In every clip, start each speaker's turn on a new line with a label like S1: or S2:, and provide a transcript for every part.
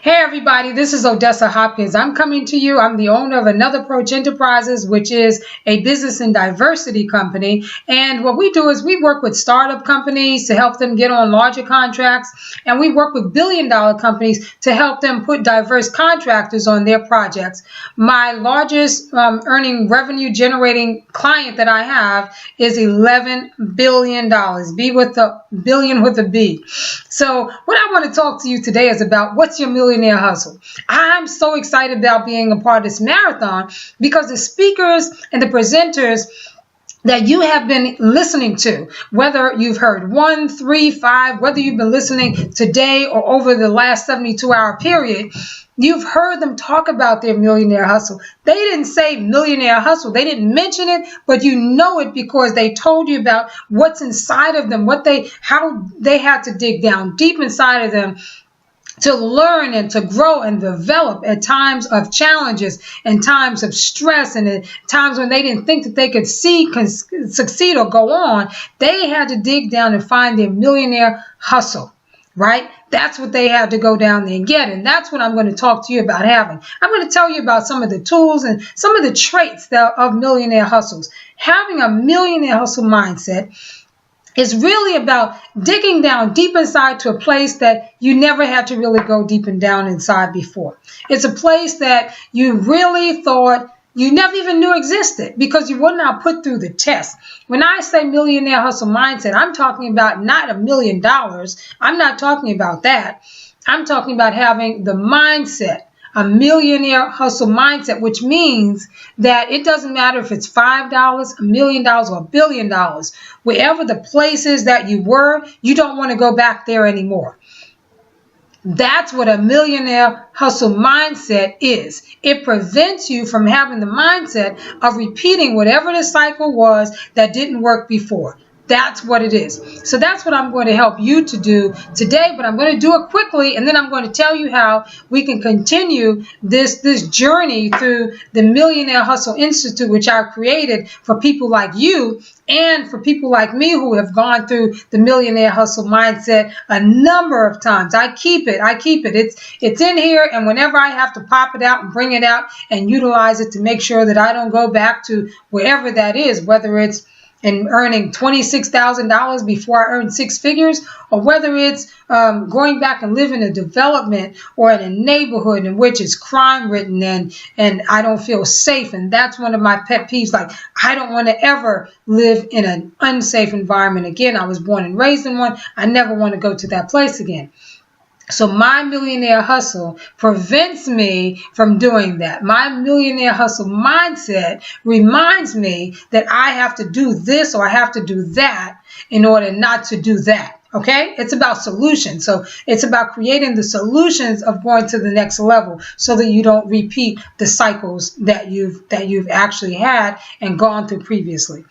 S1: Hey everybody, this is Odessa Hopkins. I'm coming to you. I'm the owner of Another Approach Enterprises, which is a business and diversity company. And what we do is we work with startup companies to help them get on larger contracts. And we work with billion-dollar companies to help them put diverse contractors on their projects. My largest earning revenue generating client that I have is $11 billion. B with a billion with a B. So what I want to talk to you today is about what's your millionaire hustle. I'm so excited about being a part of this marathon because the speakers and the presenters that you have been listening to, whether you've heard 1, 3, 5, whether you've been listening today or over the last 72-hour period, you've heard them talk about their millionaire hustle. They didn't say millionaire hustle. They didn't mention it, but you know it because they told you about what's inside of them, how they had to dig down deep inside of them to learn and to grow and develop at times of challenges and times of stress and at times when they didn't think that they could succeed or go on. They had to dig down and find their millionaire hustle, right? That's what they had to go down there and get. And that's what I'm going to talk to you about having. I'm going to tell you about some of the tools and some of the traits of millionaire hustles. Having a millionaire hustle mindset is really about digging down deep inside to a place that you never had to really go deep and down inside before. It's a place that you really thought you never even knew existed because you were not put through the test. When I say millionaire hustle mindset, I'm talking about not $1 million. I'm not talking about that. I'm talking about having the mindset, a millionaire hustle mindset, which means that it doesn't matter if it's $5, $1 million, or $1 billion. Wherever the place is that you were, you don't want to go back there anymore. That's what a millionaire hustle mindset is. It prevents you from having the mindset of repeating whatever the cycle was that didn't work before. That's what it is. So that's what I'm going to help you to do today, but I'm going to do it quickly, and then I'm going to tell you how we can continue this journey through the Millionaire Hustle Institute, which I've created for people like you and for people like me who have gone through the Millionaire Hustle Mindset a number of times. I keep it. It's in here, and whenever I have to pop it out and bring it out and utilize it to make sure that I don't go back to wherever that is, whether it's and earning $26,000 before I earn 6 figures, or whether it's going back and living in a development or in a neighborhood in which it's crime ridden and I don't feel safe. And that's one of my pet peeves. Like, I don't want to ever live in an unsafe environment again. I was born and raised in one. I never want to go to that place again. So my millionaire hustle prevents me from doing that. My millionaire hustle mindset reminds me that I have to do this or I have to do that in order not to do that. Okay? It's about solutions. So it's about creating the solutions of going to the next level so that you don't repeat the cycles that you've actually had and gone through previously.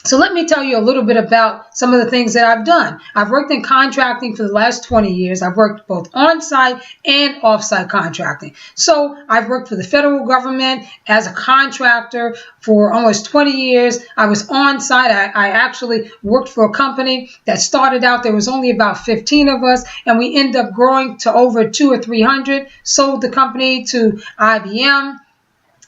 S1: So let me tell you a little bit about some of the things that I've done. I've worked in contracting for the last 20 years. I've worked both on-site and off-site contracting. So I've worked for the federal government as a contractor for almost 20 years. I was on-site. I actually worked for a company that started out, there was only about 15 of us, and we ended up growing to over 200 or 300, sold the company to IBM.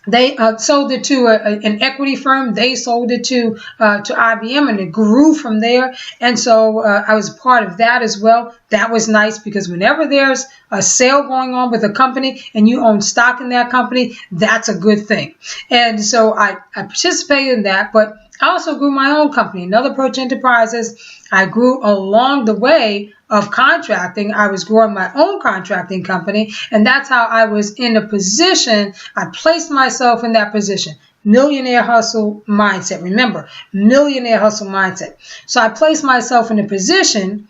S1: They sold it to an equity firm. They sold it to IBM, and it grew from there. And so I was a part of that as well. That was nice because whenever there's a sale going on with a company and you own stock in that company, that's a good thing. And so I participated in that, but I also grew my own company, Another Approach Enterprises. I grew along the way of contracting. I was growing my own contracting company, and that's how I was in a position. I placed myself in that position. Millionaire hustle mindset. Remember, millionaire hustle mindset. So I placed myself in a position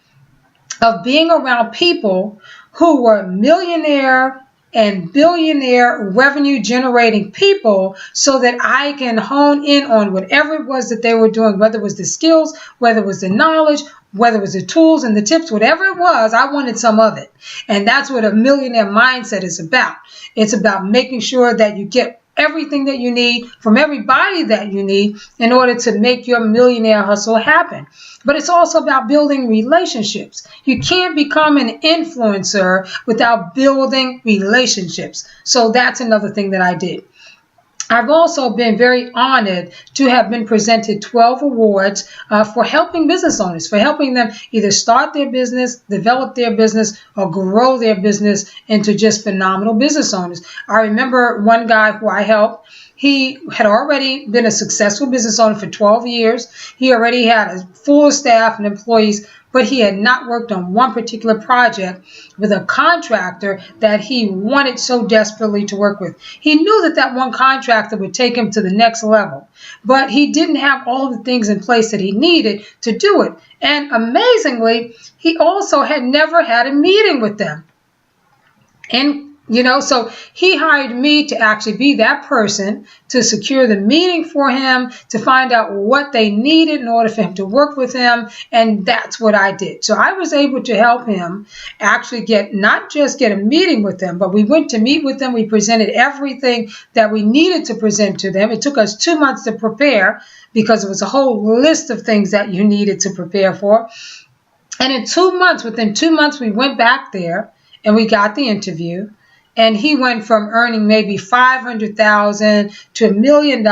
S1: of being around people who were millionaire and billionaire revenue generating people so that I can hone in on whatever it was that they were doing, whether it was the skills, whether it was the knowledge, whether it was the tools and the tips, whatever it was, I wanted some of it. And that's what a millionaire mindset is about. It's about making sure that you get everything that you need from everybody that you need in order to make your millionaire hustle happen. But it's also about building relationships. You can't become an influencer without building relationships. So that's another thing that I did. I've also been very honored to have been presented 12 awards for helping business owners, for helping them either start their business, develop their business, or grow their business into just phenomenal business owners. I remember one guy who I helped. He had already been a successful business owner for 12 years. He already had a full staff and employees, but he had not worked on one particular project with a contractor that he wanted so desperately to work with. He knew that that one contractor would take him to the next level, but he didn't have all the things in place that he needed to do it. And amazingly, he also had never had a meeting with them. And so he hired me to actually be that person to secure the meeting for him, to find out what they needed in order for him to work with him. And that's what I did. So I was able to help him actually not just get a meeting with them, but we went to meet with them. We presented everything that we needed to present to them. It took us 2 months to prepare because it was a whole list of things that you needed to prepare for. And within 2 months, we went back there and we got the interview. And he went from earning maybe $500,000 to $1 million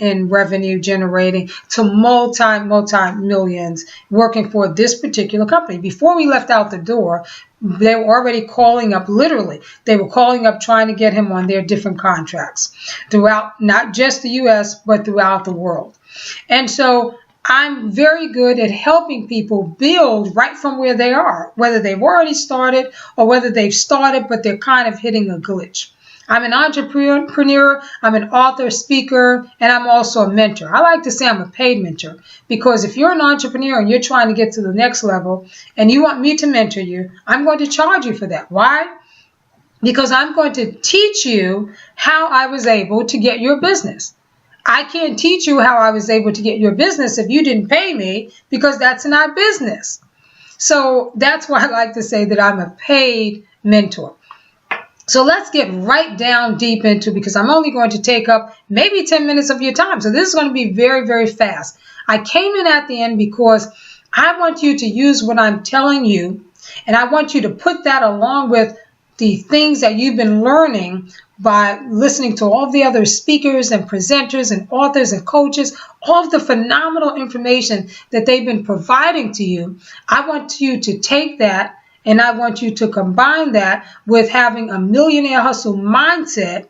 S1: in revenue generating to multi-millions working for this particular company. Before we left out the door, they were already calling up, literally, they were calling up trying to get him on their different contracts throughout not just the U.S., but throughout the world. And so I'm very good at helping people build right from where they are, whether they've already started or whether they've started, but they're kind of hitting a glitch. I'm an entrepreneur, I'm an author, speaker, and I'm also a mentor. I like to say I'm a paid mentor because if you're an entrepreneur and you're trying to get to the next level and you want me to mentor you, I'm going to charge you for that. Why? Because I'm going to teach you how I was able to get your business. I can't teach you how I was able to get your business if you didn't pay me, because that's not business. So that's why I like to say that I'm a paid mentor. So let's get right down deep into, because I'm only going to take up maybe 10 minutes of your time. So this is going to be very, very fast. I came in at the end because I want you to use what I'm telling you, and I want you to put that along with the things that you've been learning by listening to all the other speakers and presenters and authors and coaches, all of the phenomenal information that they've been providing to you. I want you to take that and I want you to combine that with having a millionaire hustle mindset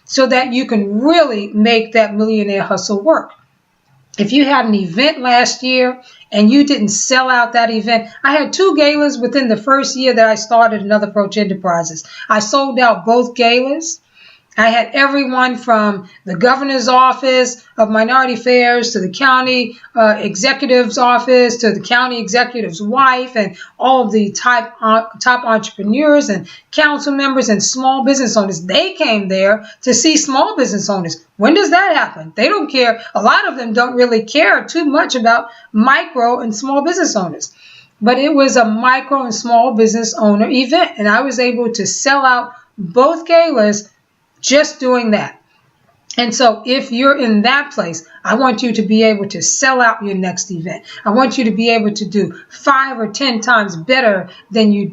S1: so that you can really make that millionaire hustle work. If you had an event last year and you didn't sell out that event, I had 2 galas within the first year that I started Another Approach Enterprises. I sold out both galas. I had everyone from the governor's office of minority affairs to the county executive's office to the county executive's wife and all of the top entrepreneurs and council members and small business owners. They came there to see small business owners. When does that happen? They don't care. A lot of them don't really care too much about micro and small business owners. But it was a micro and small business owner event, and I was able to sell out both galas just doing that. And so if you're in that place, I want you to be able to sell out your next event. I want you to be able to do 5 or 10 times better than you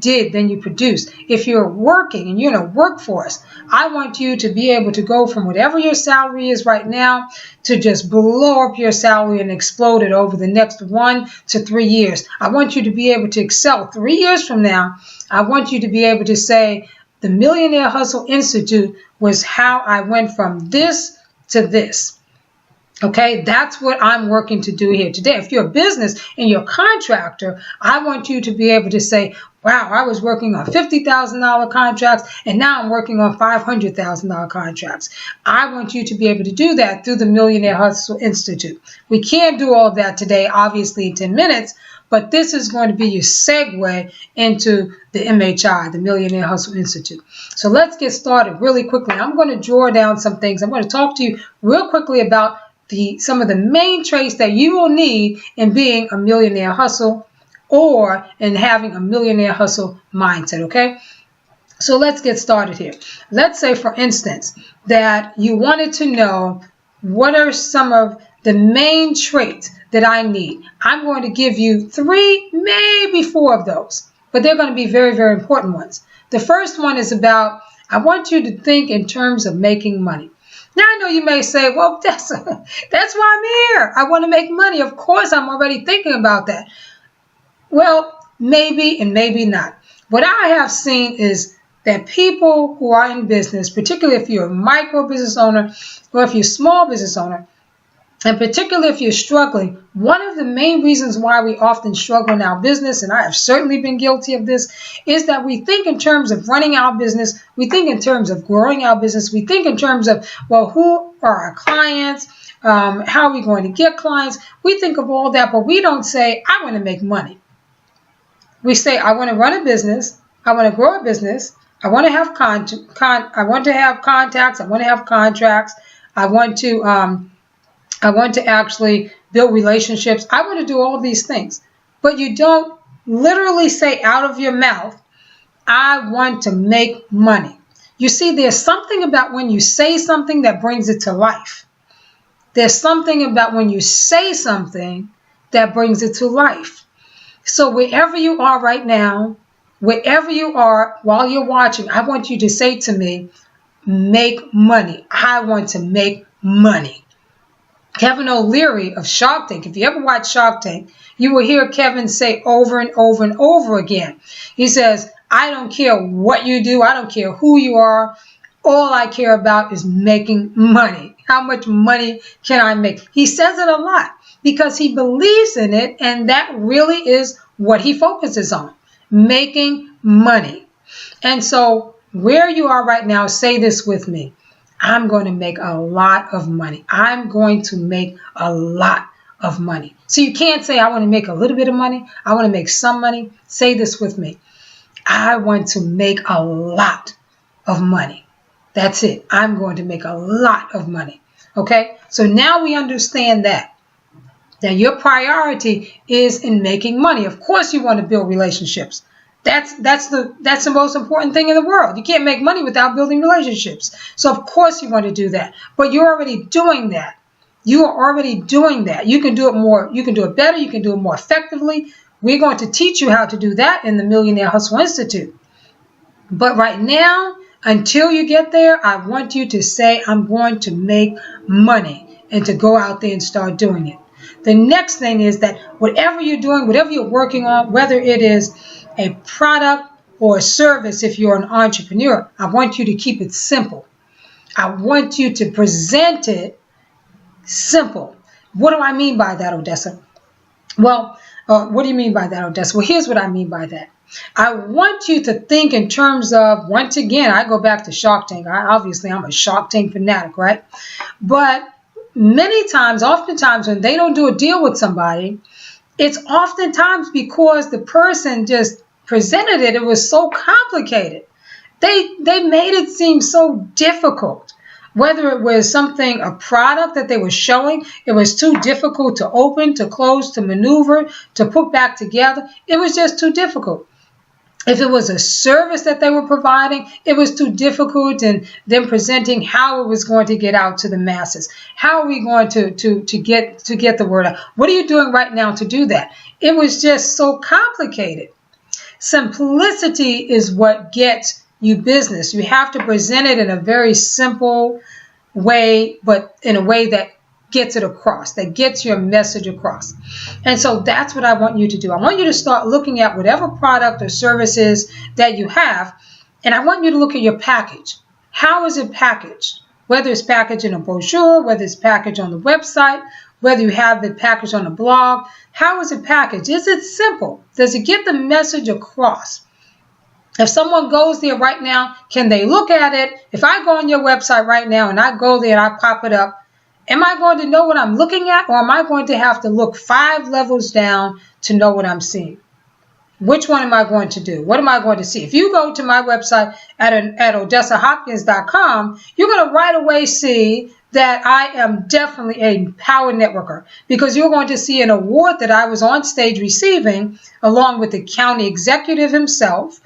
S1: produced. If you're working and you're in a workforce, I want you to be able to go from whatever your salary is right now to just blow up your salary and explode it over the next 1 to 3 years. I want you to be able to excel 3 years from now. I want you to be able to say, the Millionaire Hustle Institute was how I went from this to this. Okay, that's what I'm working to do here today. If you're a business and you're a contractor, I want you to be able to say, wow, I was working on $50,000 contracts and now I'm working on $500,000 contracts. I want you to be able to do that through the Millionaire Hustle Institute. We can't do all of that today, obviously in 10 minutes, but this is going to be your segue into the MHI, the Millionaire Hustle Institute. So let's get started really quickly. I'm going to draw down some things. I'm going to talk to you real quickly about some of the main traits that you will need in being a millionaire hustle or in having a millionaire hustle mindset, okay? So let's get started here. Let's say, for instance, that you wanted to know what are some of the main traits that I need. I'm going to give you 3, maybe 4 of those, but they're going to be very, very important ones. The first one is about, I want you to think in terms of making money. Now, I know you may say, well, that's why I'm here. I want to make money. Of course, I'm already thinking about that. Well, maybe and maybe not. What I have seen is that people who are in business, particularly if you're a micro business owner or if you're a small business owner, and particularly if you're struggling, one of the main reasons why we often struggle in our business, and I have certainly been guilty of this, is that we think in terms of running our business, we think in terms of growing our business, we think in terms of, well, who are our clients, how are we going to get clients? We think of all that, but we don't say, I want to make money. We say, I want to run a business, I want to grow a business, I want to have I want to have contacts, I want to have contracts, I want to actually build relationships. I want to do all these things. But you don't literally say out of your mouth, I want to make money. You see, there's something about when you say something that brings it to life. There's something about when you say something that brings it to life. So wherever you are right now, wherever you are while you're watching, I want you to say to me, make money. I want to make money. Kevin O'Leary of Shark Tank, if you ever watch Shark Tank, you will hear Kevin say over and over and over again. He says, I don't care what you do. I don't care who you are. All I care about is making money. How much money can I make? He says it a lot because he believes in it, and that really is what he focuses on, making money. And so where you are right now, say this with me. I'm going to make a lot of money. I'm going to make a lot of money. So you can't say, I want to make a little bit of money. I want to make some money. Say this with me. I want to make a lot of money. That's it. I'm going to make a lot of money. Okay? So now we understand that your priority is in making money. Of course you want to build relationships. That's the most important thing in the world. You can't make money without building relationships. So of course you want to do that. But you're already doing that. You are already doing that. You can do it more. You can do it better. You can do it more effectively. We're going to teach you how to do that in the Millionaire Hustle Institute. But right now, until you get there, I want you to say, I'm going to make money, and to go out there and start doing it. The next thing is that whatever you're doing, whatever you're working on, whether it is a product or a service, if you're an entrepreneur, I want you to keep it simple. I want you to present it simple. What do I mean by that, Odessa? Well, what do you mean by that, Odessa? Well, here's what I mean by that. I want you to think in terms of, once again, I go back to Shark Tank. Obviously, I'm a Shark Tank fanatic, right? But oftentimes when they don't do a deal with somebody, it's oftentimes because the person just presented it. It was so complicated. They made it seem so difficult. Whether it was a product that they were showing, it was too difficult to open, to close, to maneuver, to put back together. It was just too difficult. If it was a service that they were providing, it was too difficult in them presenting how it was going to get out to the masses. How are we going to get the word out? What are you doing right now to do that? It was just so complicated. Simplicity is what gets you business. You have to present it in a very simple way, but in a way that gets it across, that gets your message across. And so that's what I want you to do. I want you to start looking at whatever product or services that you have, and I want you to look at your package. How is it packaged? Whether it's packaged in a brochure, whether it's packaged on the website, whether you have it packaged on a blog, how is it packaged? Is it simple? Does it get the message across? If someone goes there right now, can they look at it? If I go on your website right now and I go there and I pop it up, am I going to know what I'm looking at, or am I going to have to look 5 levels down to know what I'm seeing? Which one am I going to do? What am I going to see? If you go to my website at odessahopkins.com, you're going to right away see that I am definitely a power networker, because you're going to see an award that I was on stage receiving along with the county executive himself,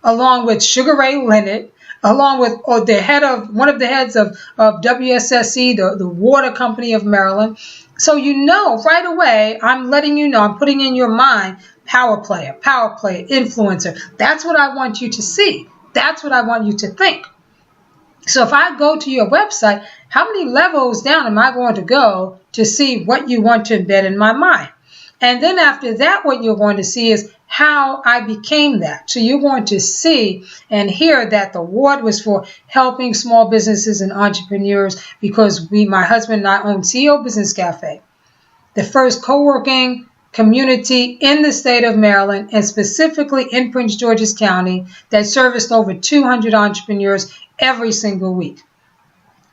S1: along with Sugar Ray Leonard, along with one of the heads of WSSC, the water company of Maryland. So you know right away, I'm letting you know, I'm putting in your mind, power player, influencer. That's what I want you to see. That's what I want you to think. So if I go to your website, how many levels down am I going to go to see what you want to embed in my mind? And then after that, what you're going to see is how I became that. So you're going to see and hear that the award was for helping small businesses and entrepreneurs, because my husband and I own CEO Business Cafe, the first co-working community in the state of Maryland, and specifically in Prince George's County, that serviced over 200 entrepreneurs every single week.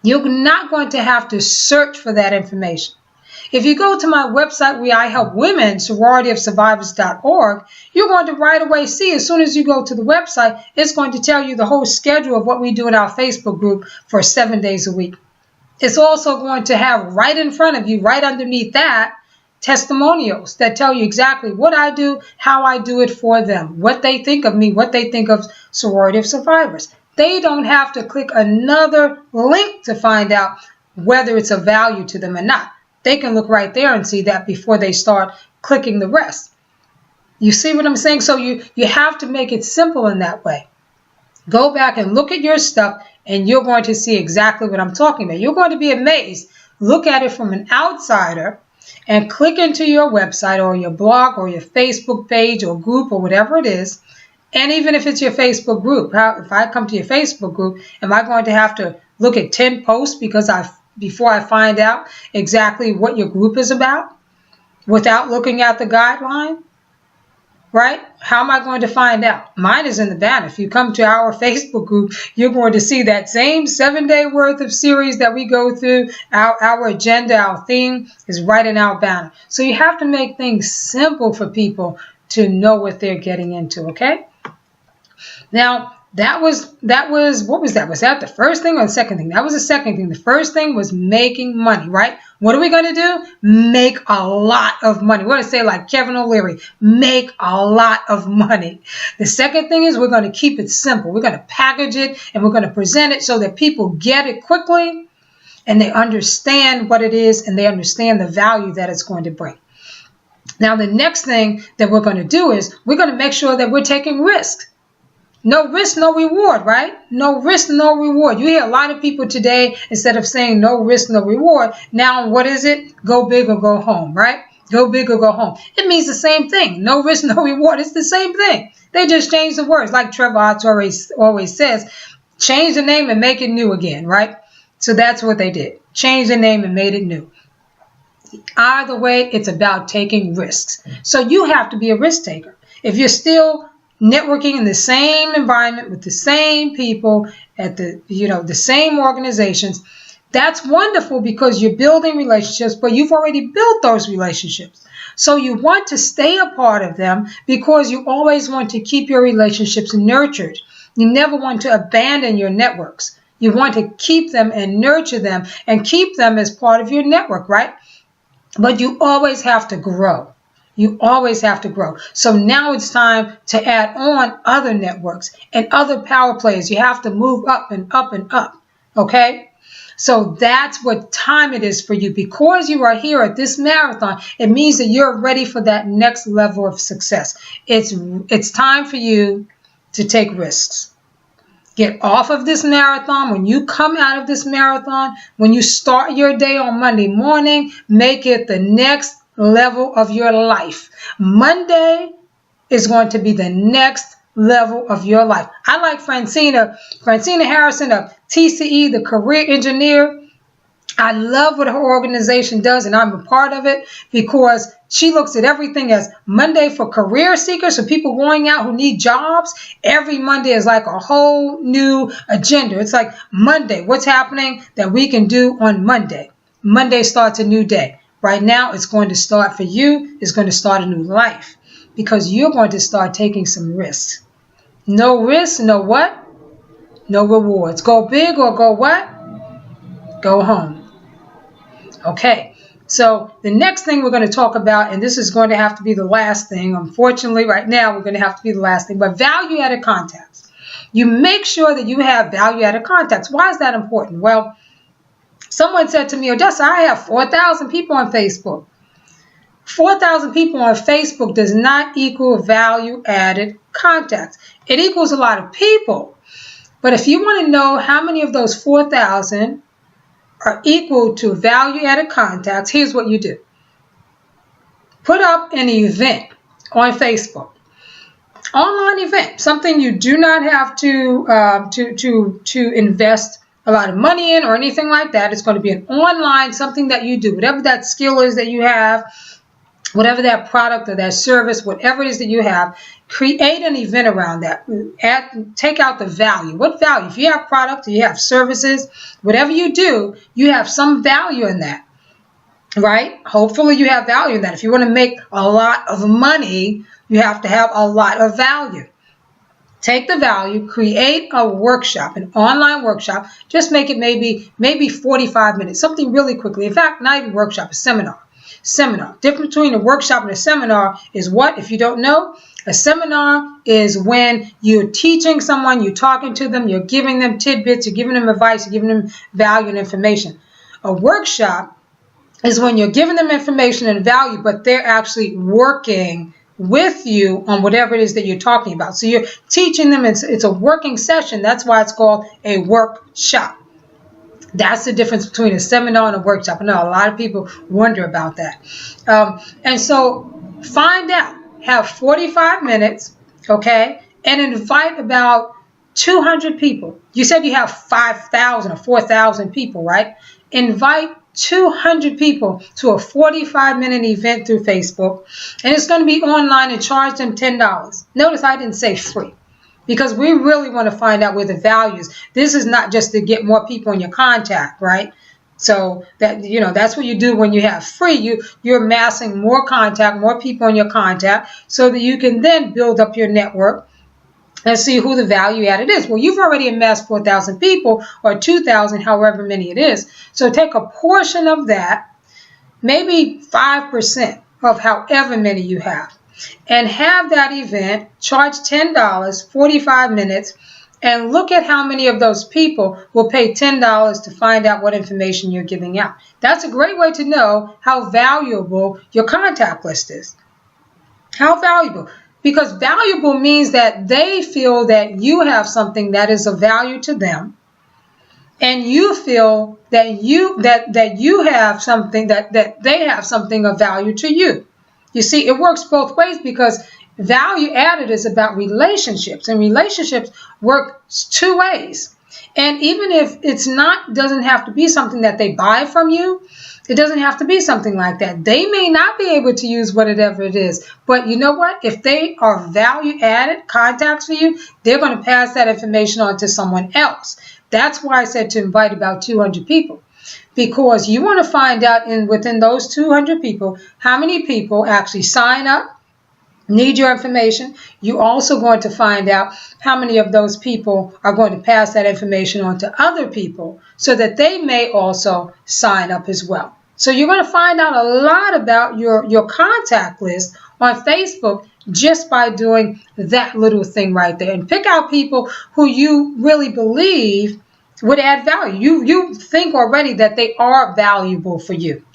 S1: You're not going to have to search for that information. If you go to my website where I help women, sororityofsurvivors.org, you're going to right away see, as soon as you go to the website, it's going to tell you the whole schedule of what we do in our Facebook group for 7 days a week. It's also going to have right in front of you, right underneath that, testimonials that tell you exactly what I do, how I do it for them, what they think of me, what they think of Sorority of Survivors. They don't have to click another link to find out whether it's of value to them or not. They can look right there and see that before they start clicking the rest. You see what I'm saying? So you have to make it simple in that way. Go back and look at your stuff, and you're going to see exactly what I'm talking about. You're going to be amazed. Look at it from an outsider and click into your website or your blog or your Facebook page or group or whatever it is. And even if it's your Facebook group, if I come to your Facebook group, am I going to have to look at 10 posts before I find out exactly what your group is about without looking at the guideline? Right? How am I going to find out? Mine is in the banner. If you come to our Facebook group, you're going to see that same 7-day worth of series that we go through. Our agenda, our theme is right in our banner. So you have to make things simple for people to know what they're getting into, okay? Now, that was what was that? Was that the first thing or the second thing? That was the second thing. The first thing was making money, right? What are we going to do? Make a lot of money. We're going to say like Kevin O'Leary, make a lot of money. The second thing is we're going to keep it simple. We're going to package it and we're going to present it so that people get it quickly and they understand what it is and they understand the value that it's going to bring. Now, the next thing that we're going to do is we're going to make sure that we're taking risks. No risk, no reward, right? No risk, no reward. You hear a lot of people today, instead of saying no risk, no reward, now what is it? Go big or go home, right? Go big or go home. It means the same thing. No risk, no reward. It's the same thing. They just change the words. Like Trevor Otto always says, change the name and make it new again, right? So that's what they did. Change the name and made it new. Either way, it's about taking risks. So you have to be a risk taker. If you're still networking in the same environment with the same people at the same organizations, that's wonderful because you're building relationships, but you've already built those relationships. So you want to stay a part of them because you always want to keep your relationships nurtured. You never want to abandon your networks. You want to keep them and nurture them and keep them as part of your network, right? But you always have to grow. You always have to grow. So now it's time to add on other networks and other power players. You have to move up and up and up. Okay? So that's what time it is for you. Because you are here at this marathon, it means that you're ready for that next level of success. It's time for you to take risks. Get off of this marathon. When you come out of this marathon, when you start your day on Monday morning, make it the next level of your life. Monday is going to be the next level of your life. I like Francina Harrison of TCE, the career engineer. I love what her organization does, and I'm a part of it because she looks at everything as Monday for career seekers, so people going out who need jobs. Every Monday is like a whole new agenda. It's like Monday, what's happening that we can do on Monday? Monday starts a new day. Right now, it's going to start for you. It's going to start a new life because you're going to start taking some risks. No risk, no what? No rewards. Go big or go what? Go home. Okay. So the next thing we're going to talk about, and this is going to have to be the last thing, unfortunately right now we're going to have to be the last thing, but value-added contacts. You make sure that you have value-added contacts. Why is that important? Well, someone said to me, Odessa, I have 4,000 people on Facebook. 4,000 people on Facebook does not equal value-added contacts. It equals a lot of people. But if you want to know how many of those 4,000 are equal to value-added contacts, here's what you do. Put up an event on Facebook. Online event, something you do not have to invest a lot of money in or anything like that. It's going to be an online, something that you do, whatever that skill is that you have, whatever that product or that service, whatever it is that you have, create an event around that. Take out the value. What value? If you have product or you have services, whatever you do, you have some value in that, right? Hopefully you have value in that. If you want to make a lot of money, you have to have a lot of value. Take the value, create a workshop, an online workshop. Just make it maybe 45 minutes, something really quickly. In fact, not even workshop, a seminar. Seminar. Difference between a workshop and a seminar is what? If you don't know, a seminar is when you're teaching someone, you're talking to them, you're giving them tidbits, you're giving them advice, you're giving them value and information. A workshop is when you're giving them information and value, but they're actually working with you on whatever it is that you're talking about. So you're teaching them, it's a working session. That's why it's called a workshop. That's the difference between a seminar and a workshop. I know a lot of people wonder about that. And so find out, have 45 minutes, okay, and invite about 200 people. You said you have 5,000 or 4,000 people, right? Invite 200 people to a 45-minute event through Facebook, and it's going to be online, and charge them $10. Notice I didn't say free, because we really want to find out where the value is. This is not just to get more people in your contact, right? So that, you know, that's what you do when you have free. You're amassing more contact, more people in your contact, so that you can then build up your network and see who the value added is. Well, you've already amassed 4,000 people or 2,000, however many it is. So take a portion of that, maybe 5% of however many you have, and have that event, charge $10, 45 minutes, and look at how many of those people will pay $10 to find out what information you're giving out. That's a great way to know how valuable your contact list is. How valuable? Because valuable means that they feel that you have something that is of value to them, and you feel that you have something that they have something of value to you. You see, it works both ways, because value added is about relationships, and relationships work two ways. And even if it's not, doesn't have to be something that they buy from you, it doesn't have to be something like that. They may not be able to use whatever it is, but you know what? If they are value added contacts for you, they're going to pass that information on to someone else. That's why I said to invite about 200 people. Because you want to find out within those 200 people, how many people actually sign up, need your information. You're also going to find out how many of those people are going to pass that information on to other people, so that they may also sign up as well. So you're going to find out a lot about your contact list on Facebook just by doing that little thing right there. And pick out people who you really believe would add value. You think already that they are valuable for you,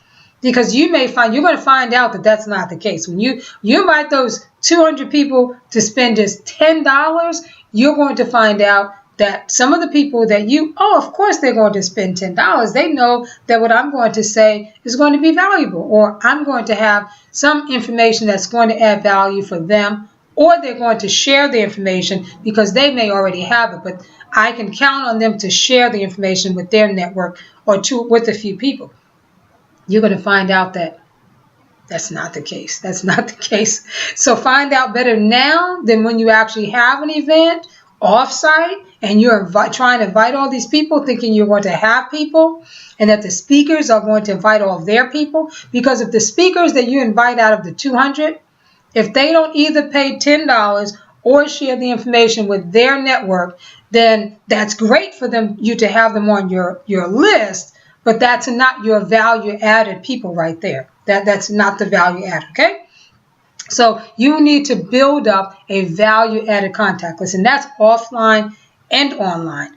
S1: because you're going to find out that that's not the case. When you invite those 200 people to spend just $10, you're going to find out that some of the people that of course they're going to spend $10. They know that what I'm going to say is going to be valuable, or I'm going to have some information that's going to add value for them, or they're going to share the information because they may already have it, but I can count on them to share the information with their network or with a few people. You're going to find out that that's not the case. That's not the case. So find out better now than when you actually have an event off-site and you're trying to invite all these people, thinking you're going to have people, and that the speakers are going to invite all of their people. Because if the speakers that you invite out of the 200, if they don't either pay $10 or share the information with their network, then that's great for you to have them on your list. but that's not your value added people right there. That's not the value added, okay? So you need to build up a value added contact list, and that's offline and online.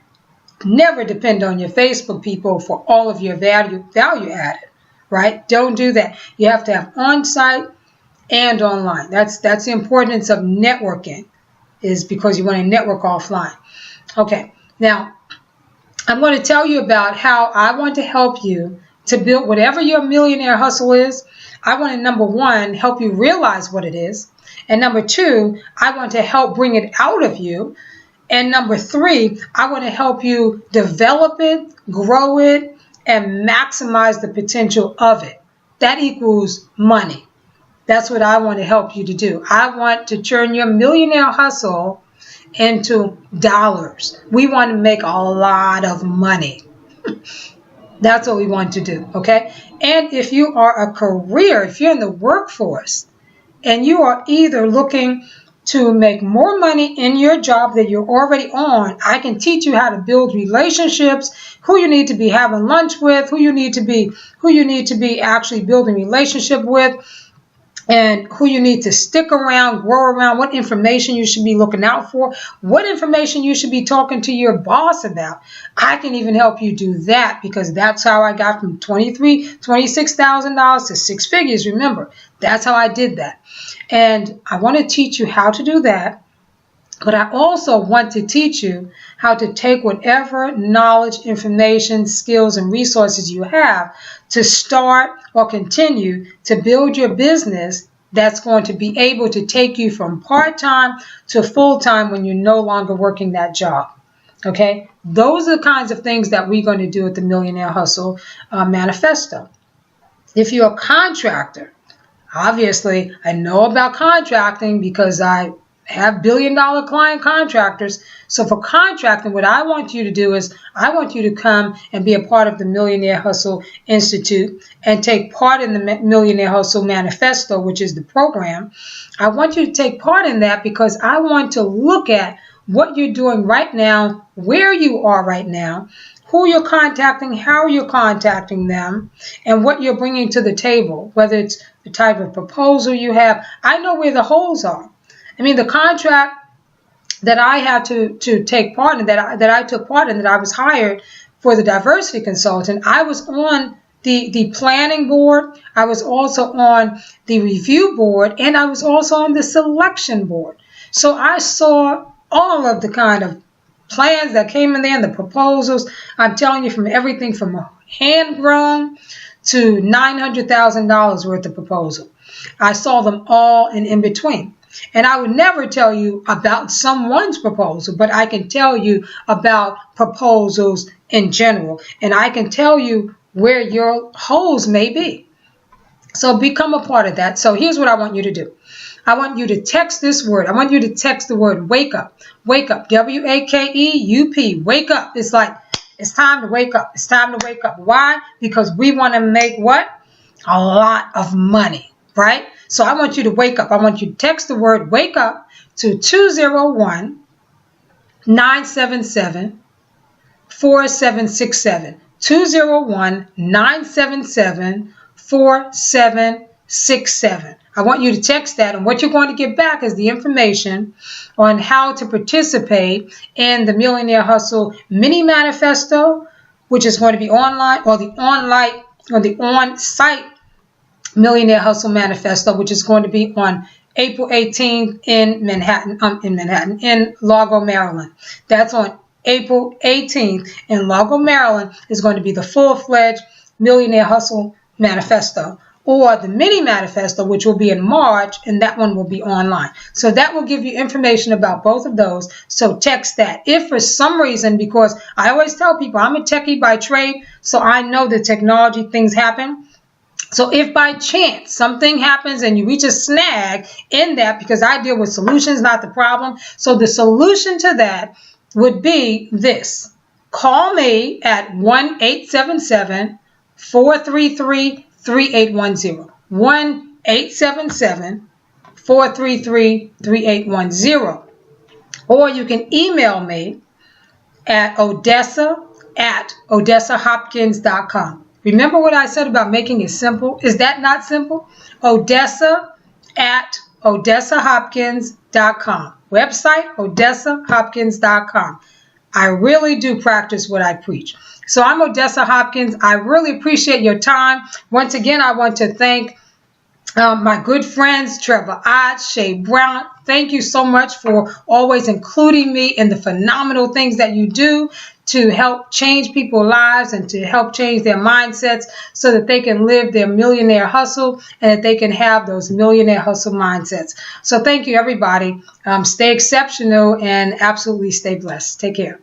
S1: Never depend on your Facebook people for all of your value added, right? Don't do that. You have to have on-site and online. That's the importance of networking, is because you want to network offline. Okay, now I'm going to tell you about how I want to help you to build whatever your millionaire hustle is. I want to, number one, help you realize what it is. And number two, I want to help bring it out of you. And number three, I want to help you develop it, grow it, and maximize the potential of it. That equals money. That's what I want to help you to do. I want to turn your millionaire hustle into dollars. We want to make a lot of money. That's what we want to do, okay? And if you are if you're in the workforce and you are either looking to make more money in your job that you're already on, I can teach you how to build relationships, who you need to be having lunch with, who you need to be actually building relationship with, and who you need to stick around, grow around, what information you should be looking out for, what information you should be talking to your boss about. I can even help you do that, because that's how I got from $26,000 to six figures. Remember, that's how I did that. And I want to teach you how to do that. But I also want to teach you how to take whatever knowledge, information, skills, and resources you have to start or continue to build your business that's going to be able to take you from part-time to full-time when you're no longer working that job. Okay? Those are the kinds of things that we're going to do at the Millionaire Hustle Manifesto. If you're a contractor, obviously I know about contracting because I have billion-dollar client contractors. So for contracting, what I want you to do is I want you to come and be a part of the Millionaire Hustle Institute and take part in the Millionaire Hustle Manifesto, which is the program. I want you to take part in that because I want to look at what you're doing right now, where you are right now, who you're contacting, how you're contacting them, and what you're bringing to the table, whether it's the type of proposal you have. I know where the holes are. I mean, the contract that I had to take part in, that I took part in, that I was hired for the diversity consultant, I was on the planning board, I was also on the review board, and I was also on the selection board. So I saw all of the kind of plans that came in there and the proposals. I'm telling you, from everything from hand-grown to $900,000 worth of proposal. I saw them all and in between. And I would never tell you about someone's proposal, but I can tell you about proposals in general. And I can tell you where your holes may be. So become a part of that. So here's what I want you to do. I want you to text this word. I want you to text the word wake up. Wake up. WAKEUP. Wake up. It's like, it's time to wake up. It's time to wake up. Why? Because we want to make what? A lot of money, right? So I want you to wake up. I want you to text the word wake up to 201-977-4767. 201-977-4767. I want you to text that, and what you're going to get back is the information on how to participate in the Millionaire Hustle Mini Manifesto, which is going to be online, or the on-site Millionaire Hustle Manifesto, which is going to be on April 18th in Largo, Maryland. That's on April 18th in Largo, Maryland, is going to be the full-fledged Millionaire Hustle Manifesto, or the mini manifesto, which will be in March, and that one will be online. So that will give you information about both of those. So text that. If for some reason, because I always tell people I'm a techie by trade, so I know the technology things happen. So if by chance something happens and you reach a snag in that, because I deal with solutions, not the problem. So the solution to that would be this. Call me at 1-877-433-3810. 1-877-433-3810. Or you can email me at Odessa, at odessahopkins.com. Remember what I said about making it simple? Is that not simple? Odessa at odessahopkins.com. Website, odessahopkins.com. I really do practice what I preach. So I'm Odessa Hopkins. I really appreciate your time. Once again, I want to thank my good friends, Trevor Ott, Shay Brown. Thank you so much for always including me in the phenomenal things that you do to help change people's lives and to help change their mindsets so that they can live their millionaire hustle and that they can have those millionaire hustle mindsets. So thank you, everybody. Stay exceptional and absolutely stay blessed. Take care.